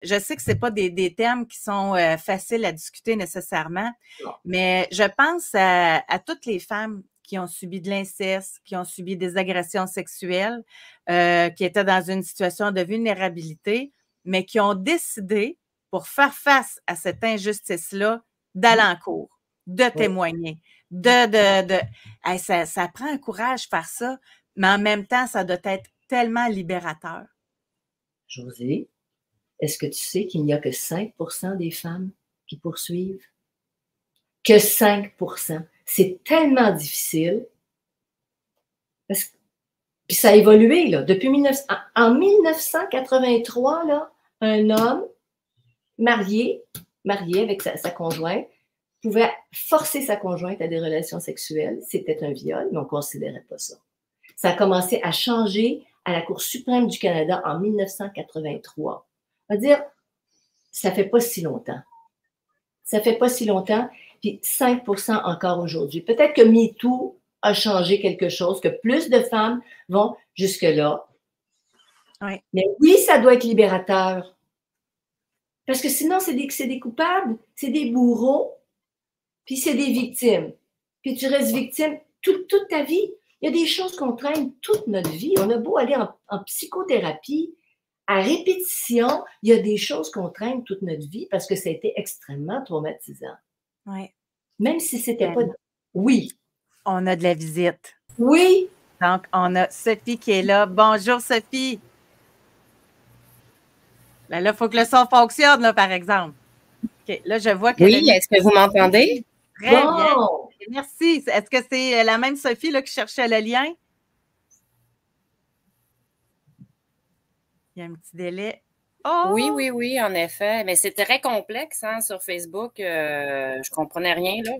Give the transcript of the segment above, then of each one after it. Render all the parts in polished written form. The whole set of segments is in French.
je sais que c'est pas des thèmes qui sont faciles à discuter nécessairement, Non. mais je pense à toutes les femmes qui ont subi de l'inceste, qui ont subi des agressions sexuelles, qui étaient dans une situation de vulnérabilité, mais qui ont décidé, pour faire face à cette injustice-là, d'aller en cours, de témoigner, Hey, ça prend un courage faire ça, mais en même temps, ça doit être tellement libérateur. Josée, est-ce que tu sais qu'il n'y a que 5% des femmes qui poursuivent? Que 5%. C'est tellement difficile. Puis ça a évolué, là. Depuis en 1983, là, un homme marié avec sa conjointe pouvait forcer sa conjointe à des relations sexuelles. C'était un viol, mais on ne considérait pas ça. Ça a commencé à changer à la Cour suprême du Canada en 1983. On va dire, ça fait pas si longtemps. Ça fait pas si longtemps, puis 5% encore aujourd'hui. Peut-être que MeToo a changé quelque chose, que plus de femmes vont jusque-là. Oui. Mais oui, ça doit être libérateur. Parce que sinon, c'est des coupables, c'est des bourreaux, puis c'est des victimes. Puis tu restes victime toute ta vie. Il y a des choses qu'on traîne toute notre vie. On a beau aller en psychothérapie, à répétition, il y a des choses qu'on traîne toute notre vie parce que ça a été extrêmement traumatisant. Oui. Même si c'était pas... Oui. On a de la visite. Oui. Donc, on a Sophie qui est là. Bonjour, Sophie. Là, il faut que le son fonctionne, là, par exemple. OK. Là, je vois que... Oui, est-ce que vous m'entendez? Très bien. Merci. Est-ce que c'est la même Sophie là, qui cherchait le lien? Il y a un petit délai. Oh! Oui, en effet. Mais c'est très complexe hein, sur Facebook. Je comprenais rien. Là.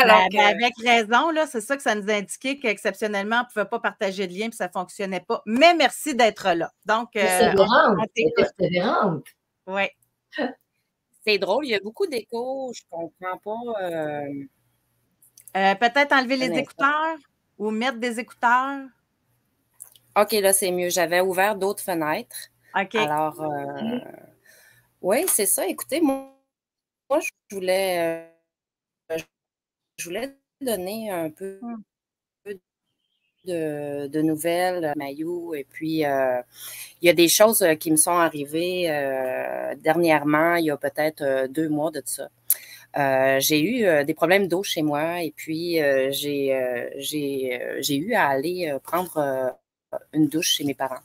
Alors, avec raison, là, c'est ça que ça nous indiquait qu'exceptionnellement, on ne pouvait pas partager de lien et ça ne fonctionnait pas. Mais merci d'être là. Donc, persévérante. Oui. C'est drôle, il y a beaucoup d'échos. Je ne comprends pas. Peut-être enlever les écouteurs ou mettre des écouteurs. OK, là, c'est mieux. J'avais ouvert d'autres fenêtres. OK. Alors, oui, c'est ça. Écoutez, moi je voulais donner un peu de nouvelles, Mayou, et puis il y a des choses qui me sont arrivées dernièrement, il y a peut-être 2 mois de ça. J'ai eu des problèmes d'eau chez moi et puis j'ai eu à aller prendre une douche chez mes parents.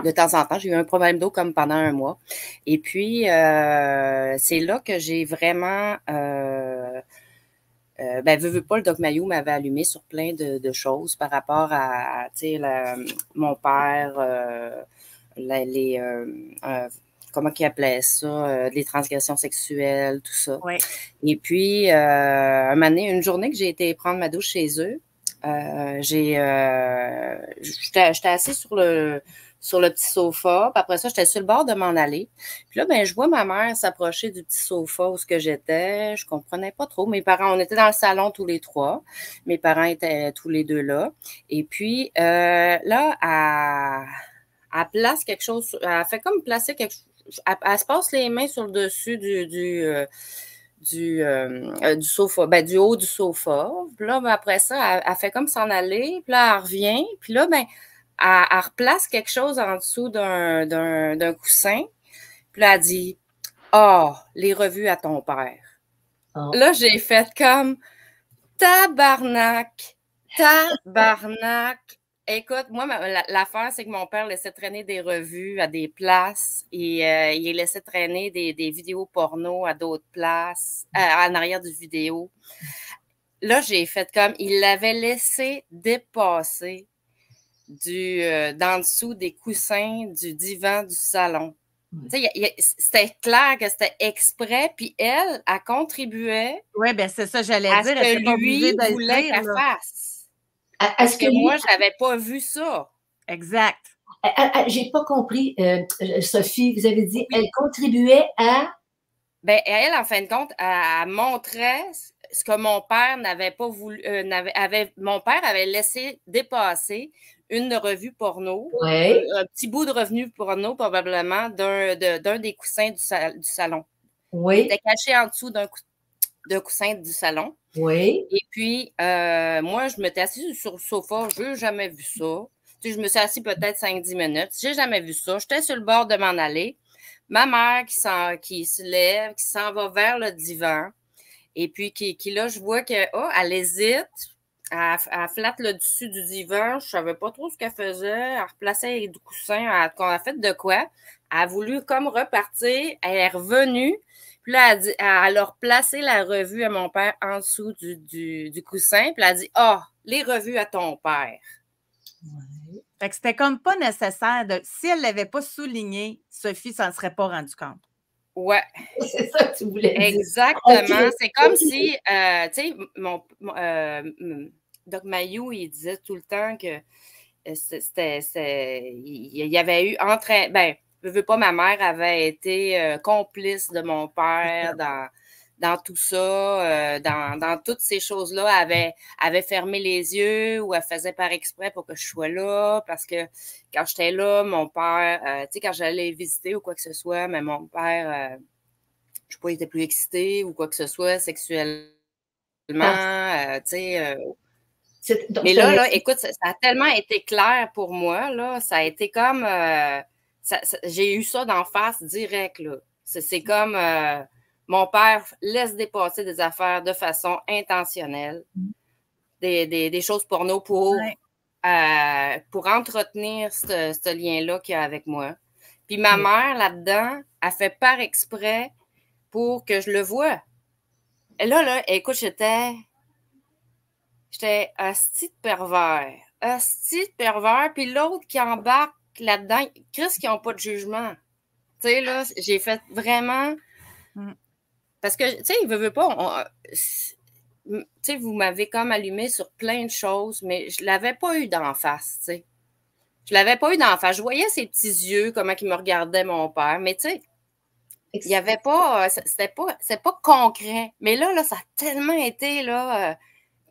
De temps en temps, j'ai eu un problème d'eau comme pendant 1 mois. Et puis, c'est là que j'ai vraiment... veux pas, le Doc Mayou m'avait allumé sur plein de choses par rapport à tu sais, mon père, comment qu'il appelait ça, les transgressions sexuelles, tout ça. Oui. Et puis, une journée que j'ai été prendre ma douche chez eux, j'étais assise sur le petit sofa. Puis après ça, j'étais sur le bord de m'en aller. Puis là, je vois ma mère s'approcher du petit sofa où j'étais. Je comprenais pas trop. Mes parents, on était dans le salon tous les 3. Mes parents étaient tous les 2 là. Et puis, là, elle place quelque chose. Elle fait comme placer quelque chose. Elle se passe les mains sur le dessus du sofa, du haut du sofa. Puis là, après ça, elle fait comme s'en aller. Puis là, elle revient. Puis là, elle replace quelque chose en dessous d'un coussin. Puis là, elle dit « Ah, les revues à ton père. Oh. » Là, j'ai fait comme « Tabarnak! Tabarnak! » Écoute, moi, l'affaire, c'est que mon père laissait traîner des revues à des places et il laissait traîner des vidéos porno à d'autres places, en arrière du vidéo. Là, j'ai fait comme, il l'avait laissé dépasser d'en dessous des coussins du divan du salon. C'était clair que c'était exprès, puis elle contribuait. Oui, bien, c'est ça, j'allais dire. À ce que lui voulait qu'elle fasse. Est-ce que moi, je n'avais pas vu ça. Exact. J'ai pas compris, Sophie, vous avez dit, elle contribuait à... Elle, en fin de compte, elle montrait ce que mon père n'avait pas voulu, mon père avait laissé dépasser une revue porno, un petit bout de revue porno probablement d'un des coussins du salon. Oui. Il était caché en dessous d'un coussin du salon. Oui. Et puis, moi, je m'étais assise sur le sofa, je n'ai jamais vu ça. Tu sais, je me suis assise peut-être 5-10 minutes. Je n'ai jamais vu ça. J'étais sur le bord de m'en aller. Ma mère qui se lève, qui s'en va vers le divan. Et puis, qui là, je vois qu'elle hésite. Elle flatte le dessus du divan. Je ne savais pas trop ce qu'elle faisait. Elle replaçait les coussins. Elle a fait de quoi? Elle a voulu comme repartir. Elle est revenue. Puis là, elle a replacé la revue à mon père en dessous du coussin. Puis elle a dit, les revues à ton père. Ouais. Fait que c'était comme pas nécessaire si elle ne l'avait pas souligné, Sophie s'en serait pas rendue compte. Ouais. C'est ça que tu voulais dire. Exactement. Okay. C'est comme si, tu sais, Doc Mayou, il disait tout le temps que il y avait eu je veux pas, ma mère avait été complice de mon père dans tout ça, dans toutes ces choses-là. Elle avait fermé les yeux ou elle faisait par exprès pour que je sois là, parce que quand j'étais là, mon père, tu sais, quand j'allais visiter ou quoi que ce soit, mais mon père, je sais pas, il était plus excité ou quoi que ce soit sexuellement, tu sais. Mais là, écoute, ça a tellement été clair pour moi, là, ça a été comme... j'ai eu ça d'en face direct, là. C'est comme mon père laisse dépasser des affaires de façon intentionnelle, des choses porno pour entretenir ce lien-là qu'il y a avec moi. Puis ma mère, là-dedans, a fait par exprès pour que je le voie. Et là, écoute, j'étais hostie de pervers, puis l'autre qui embarque là-dedans, Chris, qui n'ont pas de jugement. Tu sais, là, j'ai fait vraiment... Parce que, tu sais, il veut pas... Tu sais, vous m'avez comme allumé sur plein de choses, mais je l'avais pas eu d'en face, tu sais. Je l'avais pas eu d'en face. Je voyais ses petits yeux, comment il me regardait, mon père, mais tu sais, il n'y avait pas... C'était pas concret. Mais là, ça a tellement été, là...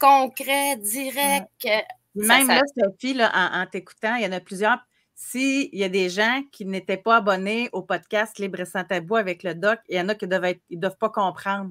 concret, direct. Même là, Sophie, là, en t'écoutant, il y en a plusieurs. S'il y a des gens qui n'étaient pas abonnés au podcast Libre et sans tabou avec le doc, il y en a qui ils doivent pas comprendre.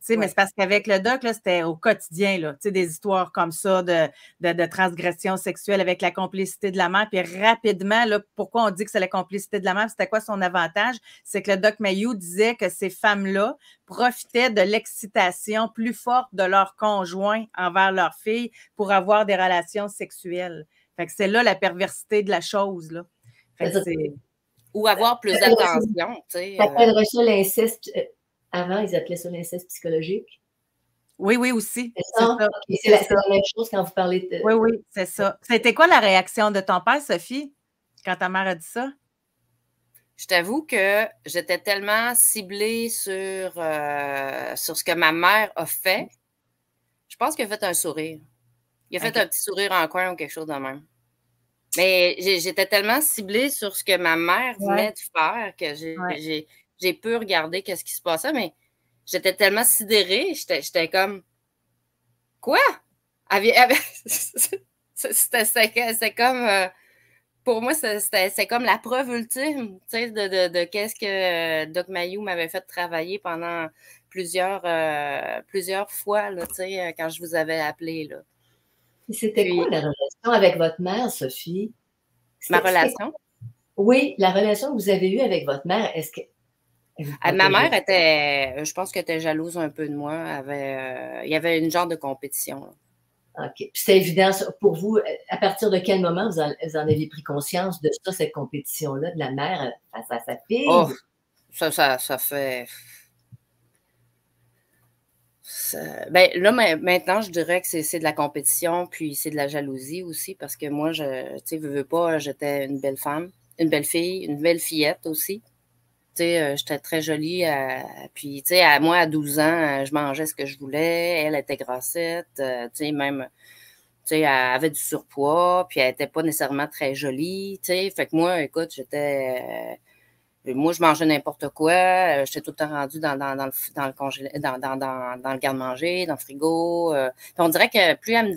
Mais c'est parce qu'avec le doc, là, c'était au quotidien, là, des histoires comme ça de transgression sexuelle avec la complicité de la mère. Puis rapidement, là, pourquoi on dit que c'est la complicité de la mère? C'était quoi son avantage? C'est que le doc Mayou disait que ces femmes-là profitaient de l'excitation plus forte de leur conjoint envers leur fille pour avoir des relations sexuelles. Fait que c'est là la perversité de la chose, là. Fait que ou avoir plus d'attention, tu sais. T'appellerais ça l'inceste... Avant, ils appelaient ça l'inceste psychologique. Oui, aussi. C'est ça. C'est la même chose quand vous parlez de... Oui, c'est ça. C'était quoi la réaction de ton père, Sophie, quand ta mère a dit ça? Je t'avoue que j'étais tellement ciblée sur ce que ma mère a fait. Je pense qu'il a fait un sourire. Il a fait un petit sourire en coin ou quelque chose de même. Mais j'étais tellement ciblée sur ce que ma mère venait de faire que j'ai pu regarder qu'est-ce qui se passait, mais j'étais tellement sidérée, j'étais comme quoi? C'est comme pour moi, c'est comme la preuve ultime, tu sais, de qu'est-ce que Doc Mayou m'avait fait travailler pendant plusieurs fois, là, tu sais, quand je vous avais appelé, là. C'était quoi la relation avec votre mère, Sophie? Ma relation? Oui, la relation que vous avez eue avec votre mère, est-ce que... Ma mère je pense qu'elle était jalouse un peu de moi. Il y avait une genre de compétition, là. OK. Puis c'est évident pour vous, à partir de quel moment vous en avez pris conscience de ça, cette compétition-là, de la mère face à sa fille? Oh, ça fait... Ben, là, maintenant, je dirais que c'est de la compétition, puis c'est de la jalousie aussi, parce que moi, tu sais, veux pas, j'étais une belle femme, une belle fille, une belle fillette aussi. Tu sais, j'étais très jolie. Puis, tu sais, moi, à 12 ans, je mangeais ce que je voulais. Elle était grassette. Tu sais, même, tu sais, elle avait du surpoids. Puis, elle était pas nécessairement très jolie. Tu sais, fait que moi, écoute, Moi, je mangeais n'importe quoi. J'étais tout le temps rendue dans le congélé, dans le garde-manger, dans le frigo. Puis on dirait que plus elle me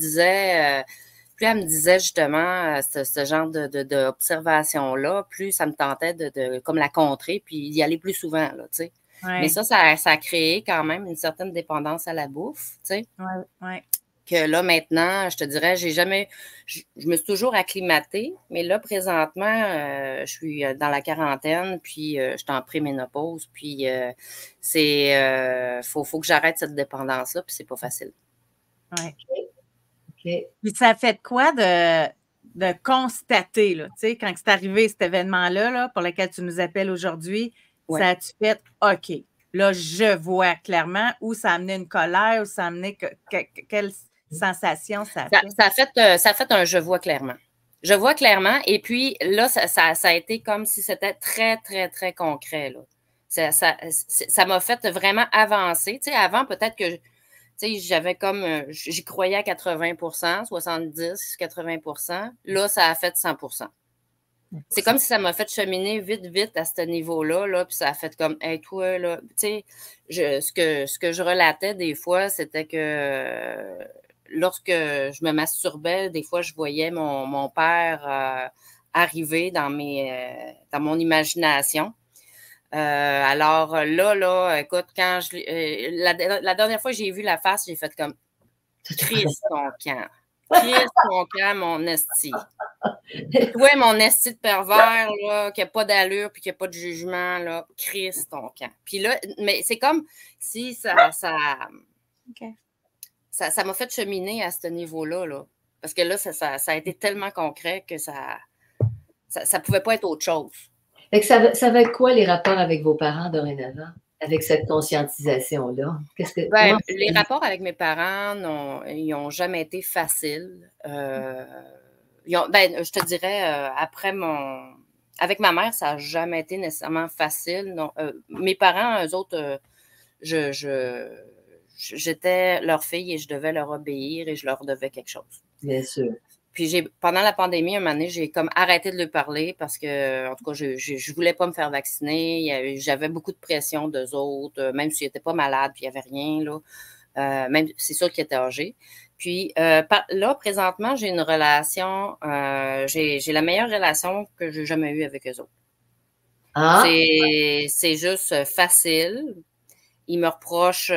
disait justement ce genre d'observation-là, plus ça me tentait de comme la contrer, puis d'y aller plus souvent, là, tu sais. Ouais. Mais ça a créé quand même une certaine dépendance à la bouffe, tu sais. Ouais, ouais. Que là, maintenant, je te dirais, je me suis toujours acclimatée, mais là, présentement, je suis dans la quarantaine, puis je suis en préménopause, puis faut que j'arrête cette dépendance-là, puis c'est pas facile. Ouais. OK. Puis ça fait quoi de constater, là, tu sais, quand c'est arrivé cet événement-là, là, pour lequel tu nous appelles aujourd'hui, Ouais. ça a-tu fait OK, là, je vois clairement où ça a amené une colère, où ça a amené quelle sensation ça a fait? Ça a fait un je vois clairement. Je vois clairement, et puis là, ça a été comme si c'était très, très, très concret, là. Ça m'a fait vraiment avancer. Tu sais, avant, peut-être que j'avais comme, j'y croyais à 80%, 70, 80%. Là, ça a fait 100%. C'est comme si ça m'a fait cheminer vite, vite à ce niveau-là, là, puis ça a fait comme, hey, toi, là, tu sais, ce que je relatais des fois, c'était que lorsque je me masturbais, des fois, je voyais mon père arriver dans mon imagination. Alors là, écoute, quand la dernière fois que j'ai vu la face, j'ai fait comme Christ ton camp. Christ ton camp, mon esti. Toi, mon esti de pervers, là, qui n'a pas d'allure puis qui n'a pas de jugement, là, Christ ton camp. Puis là, mais c'est comme si ça m'a fait cheminer à ce niveau-là, là. Parce que là, ça a été tellement concret que ça pouvait pas être autre chose. Fait que ça va être quoi les rapports avec vos parents dorénavant, avec cette conscientisation-là? Les rapports avec mes parents, ils n'ont jamais été faciles. Je te dirais, avec ma mère, ça n'a jamais été nécessairement facile. Non, mes parents, eux autres, j'étais leur fille et je devais leur obéir et je leur devais quelque chose. Bien sûr. Puis pendant la pandémie, un moment donné, j'ai comme arrêté de leur parler parce que, en tout cas, je voulais pas me faire vacciner. J'avais beaucoup de pression d'eux autres, même s'ils n'étaient pas malades, puis il n'y avait rien, là. Même, c'est sûr qu'ils étaient âgés. Puis là, présentement, j'ai une relation, j'ai la meilleure relation que j'ai jamais eue avec eux autres. Ah. C'est juste facile. Ils me reprochent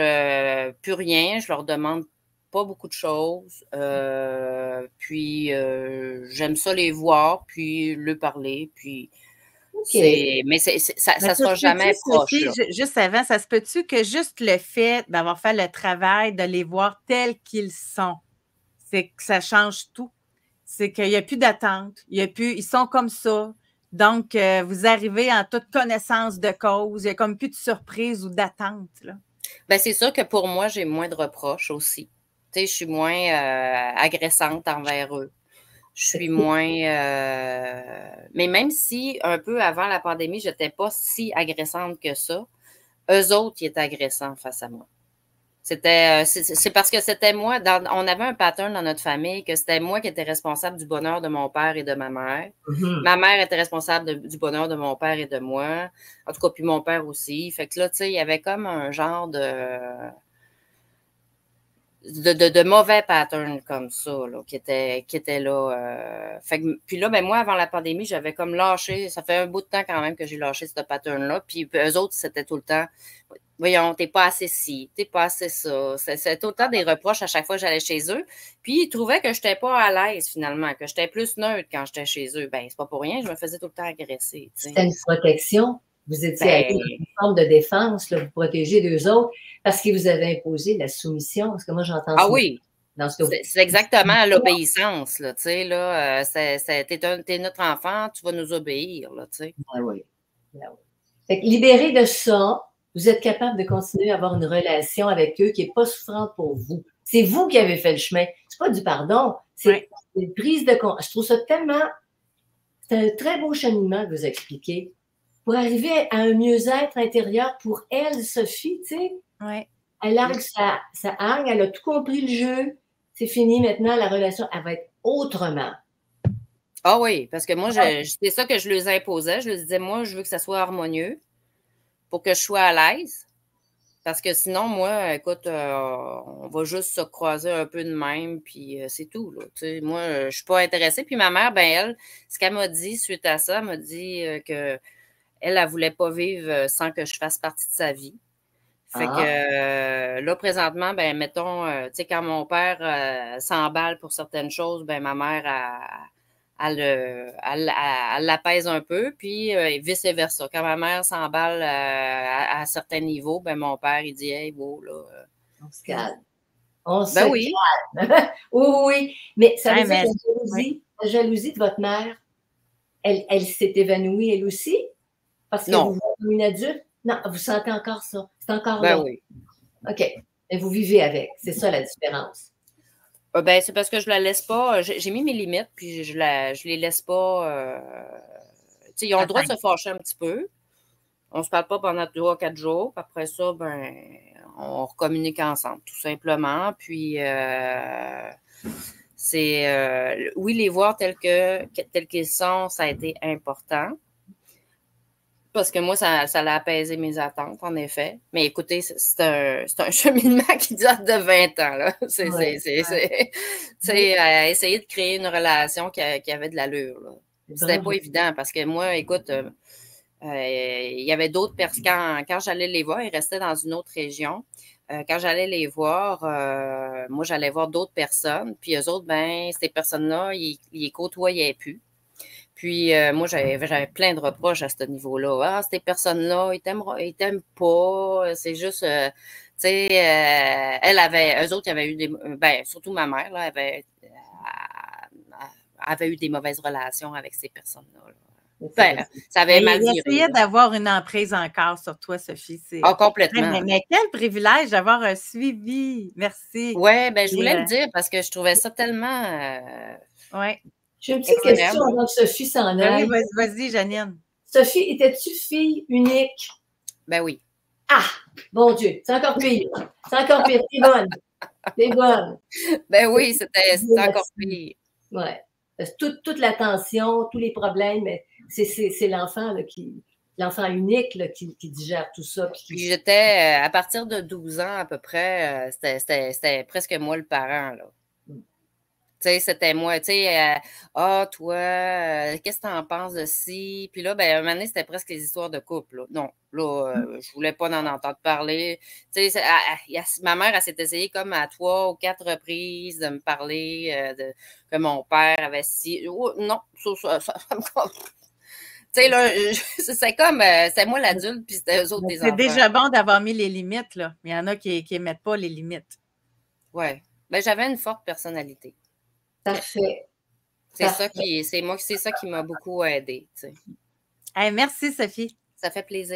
plus rien. Je leur demande pas beaucoup de choses. Puis j'aime ça les voir, puis leur parler, puis mais ça sera jamais proche. Juste avant, ça se peut-tu que juste le fait d'avoir fait le travail, de les voir tels qu'ils sont, c'est que ça change tout. C'est qu'il n'y a plus d'attente, ils sont comme ça. Donc, vous arrivez en toute connaissance de cause. Il n'y a comme plus de surprise ou d'attente, là. Ben, c'est sûr que pour moi, j'ai moins de reproches aussi. Tu sais, je suis moins agressante envers eux. Je suis moins... Mais même si, un peu avant la pandémie, je n'étais pas si agressante que ça, eux autres, ils étaient agressants face à moi. C'est parce que c'était moi, on avait un pattern dans notre famille que c'était moi qui étais responsable du bonheur de mon père et de ma mère. Mm-hmm. Ma mère était responsable du bonheur de mon père et de moi. En tout cas, puis mon père aussi. Fait que là, tu sais, il y avait comme un genre de mauvais patterns comme ça, là, qui étaient là. Puis là, ben moi, avant la pandémie, j'avais comme lâché. Ça fait un bout de temps quand même que j'ai lâché ce pattern-là. Puis eux autres, c'était tout le temps... Voyons, t'es pas assez ci, t'es pas assez ça. C'est tout le temps des reproches à chaque fois que j'allais chez eux. Puis ils trouvaient que j'étais pas à l'aise finalement, que j'étais plus neutre quand j'étais chez eux. Ben, c'est pas pour rien, je me faisais tout le temps agresser. C'était une protection. Vous étiez avec une forme de défense, là, vous protégez d'eux autres parce qu'ils vous avaient imposé la soumission. Parce que moi, j'entends ça. Ah oui! C'est exactement l'obéissance, là, tu sais, là. T'es notre enfant, tu vas nous obéir, là, tu sais. Ah oui. Ah oui. Fait que libéré de ça, vous êtes capable de continuer à avoir une relation avec eux qui n'est pas souffrante pour vous. C'est vous qui avez fait le chemin. C'est pas du pardon, c'est une prise de conscience. Je trouve ça tellement... C'est un très beau cheminement que vous expliquez pour arriver à un mieux-être intérieur pour elle, Sophie, tu sais. Oui. Elle largue sa hargne, elle a tout compris le jeu. C'est fini maintenant, la relation, elle va être autrement. Ah oui, parce que moi, c'est ça que je leur imposais. Je leur disais, moi, je veux que ça soit harmonieux pour que je sois à l'aise. Parce que sinon, moi, écoute, on va juste se croiser un peu de même, puis c'est tout. Là. Tu sais, moi, je ne suis pas intéressée. Puis ma mère, ben elle, ce qu'elle m'a dit suite à ça, elle m'a dit qu'elle ne voulait pas vivre sans que je fasse partie de sa vie. Fait que là, présentement, ben mettons, tu sais, quand mon père s'emballe pour certaines choses, ben ma mère, elle l'apaise un peu, puis vice-versa. Quand ma mère s'emballe à certains niveaux, ben mon père, il dit « Hey, beau, là... On se calme. On se Ben oui. calme. Oui, oui. Mais ça veut dire mais- que la jalousie de votre mère, elle s'est évanouie, elle aussi? Parce que Non. vous voyez comme une adulte? Non, vous sentez encore ça. C'est encore Ben là. oui. OK. Et vous vivez avec. C'est ça la différence. Ben, c'est parce que je la laisse pas. J'ai mis mes limites, puis je les laisse pas. Tu sais, ils ont le droit de se fâcher un petit peu. On se parle pas pendant 3 ou 4 jours. Puis après ça, ben, on recommunique ensemble, tout simplement. Puis oui, les voir tels qu'ils sont, ça a été important. Parce que moi, ça a apaisé mes attentes, en effet. Mais écoutez, c'est un cheminement qui date de 20 ans. Là. C'est essayer de créer une relation qui avait de l'allure. C'était pas évident parce que moi, écoute, il y avait d'autres personnes. Quand j'allais les voir, ils restaient dans une autre région. Quand j'allais les voir, moi, j'allais voir d'autres personnes. Puis eux autres, ben, ces personnes-là, ils les côtoyaient plus. Puis, moi, j'avais plein de reproches à ce niveau-là. Ah, ces personnes-là, ils t'aiment pas. C'est juste, tu sais, eux autres, ils avaient eu surtout ma mère, là, avait eu des mauvaises relations avec ces personnes-là. Ben, ça avait mal viré. J'essayais d'avoir une emprise encore sur toi, Sophie. Complètement. Mais quel privilège d'avoir un suivi. Merci. Oui, ben, je voulais le dire parce que je trouvais ça tellement. Oui. J'ai une petite question avant que Sophie s'en aille. Oui, vas-y, Janine. Sophie, étais-tu fille unique? Ben oui. Ah, bon Dieu, c'est encore pire. C'est encore pire. T'es bonne. T'es bonne. Ben oui, c'était encore pire. Oui. Toute l'attention, tous les problèmes, mais c'est l'enfant l'enfant unique là, qui digère tout ça. Puis j'étais, à partir de 12 ans à peu près, c'était presque moi le parent, là. Tu sais, c'était moi, tu sais, toi, qu'est-ce que t'en penses de ci? Puis là, ben, un moment donné, c'était presque les histoires de couple, là. Non, là, je voulais pas en entendre parler. Tu sais, ma mère, elle s'est essayée comme à 3 ou 4 reprises de me parler que mon père avait si... Oh, non, ça me... Tu sais, là, c'est moi l'adulte, puis c'était eux autres des enfants. C'est déjà bon d'avoir mis les limites, là. Il y en a qui n'émettent pas les limites. Oui. Ben, j'avais une forte personnalité. Parfait. C'est ça qui m'a beaucoup aidée. Tu sais. Hey, merci, Sophie. Ça fait plaisir.